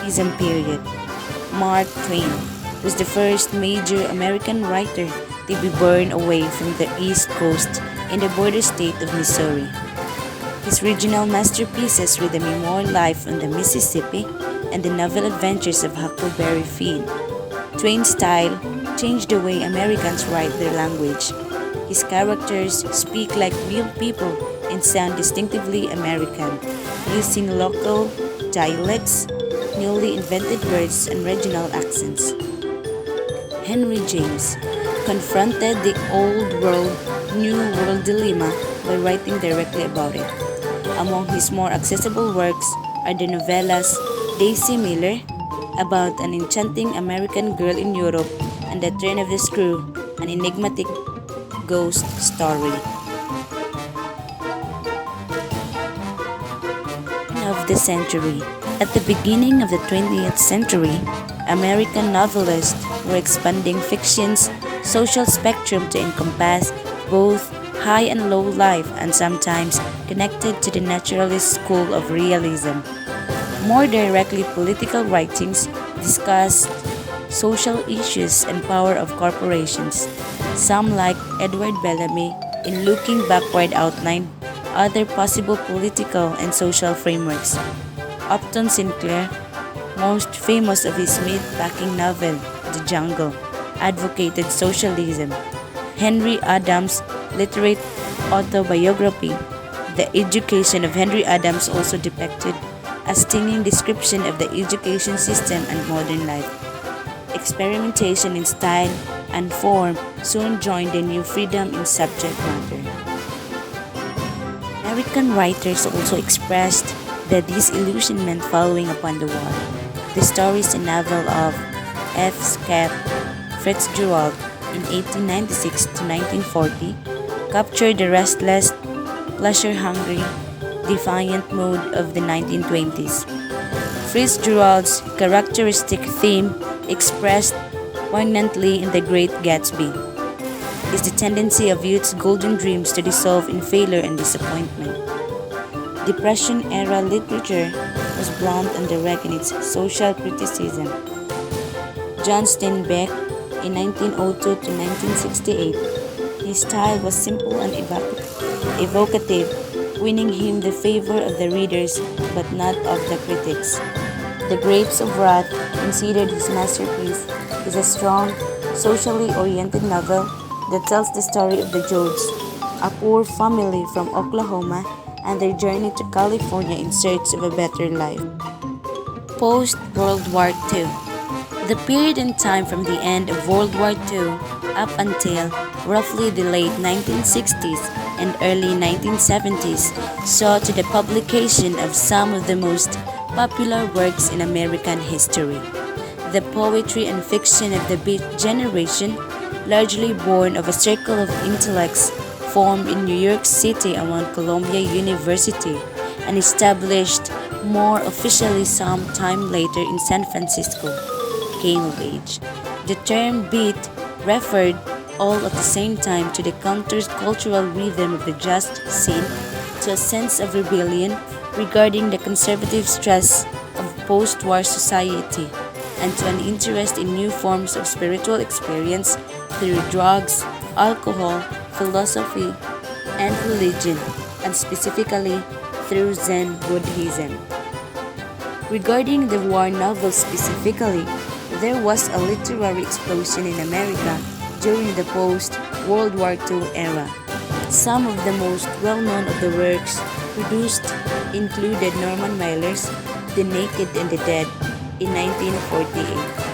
Realism period. Mark Twain was the first major American writer to be born away from the East Coast in the border state of Missouri. His regional masterpieces were the memoir Life on the Mississippi and the novel Adventures of Huckleberry Finn. Twain's style changed the way Americans write their language. His characters speak like real people and sound distinctively American, using local dialects, newly invented words, and regional accents. Henry James confronted the old world, new world dilemma by writing directly about it. Among his more accessible works are the novellas Daisy Miller, about an enchanting American girl in Europe, and The Turn of the Screw, an enigmatic ghost story. Of the century. At the beginning of the 20th century, American novelists were expanding fiction's social spectrum to encompass both high and low life and sometimes connected to the naturalist school of realism. More directly, political writings discussed social issues and power of corporations. Some, like Edward Bellamy, in Looking Backward outlined other possible political and social frameworks. Upton Sinclair, most famous of his myth-packing novel, The Jungle, advocated socialism. Henry Adams' literate autobiography, The Education of Henry Adams, also depicted a stinging description of the education system and modern life. Experimentation in style and form soon joined the new freedom in subject matter. American writers also expressed the disillusionment following upon the war. The stories and novel of F. Scott Fitzgerald in 1896 to 1940 captured the restless, pleasure-hungry, defiant mood of the 1920s. Fitzgerald's characteristic theme, expressed poignantly in The Great Gatsby, is the tendency of youth's golden dreams to dissolve in failure and disappointment. Depression-era literature was blunt and direct in its social criticism. John Steinbeck, in 1902 to 1968, his style was simple and evocative, winning him the favor of the readers but not of the critics. The Grapes of Wrath, considered his masterpiece, is a strong, socially oriented novel that tells the story of the Joads, a poor family from Oklahoma, and their journey to California in search of a better life. Post-World War II. The period in time from the end of World War II up until roughly the late 1960s and early 1970s saw to the publication of some of the most popular works in American history. The poetry and fiction of the Beat Generation, largely born of a circle of intellects formed in New York City around Columbia University and established more officially some time later in San Francisco, came of age. The term beat referred all at the same time to the counter-cultural rhythm of the jazz scene, to a sense of rebellion regarding the conservative stress of post-war society, and to an interest in new forms of spiritual experience through drugs, alcohol, philosophy, and religion, and specifically through Zen Buddhism. Regarding the war novels specifically, there was a literary explosion in America during the post-World War II era. Some of the most well-known of the works produced included Norman Mailer's The Naked and the Dead in 1948.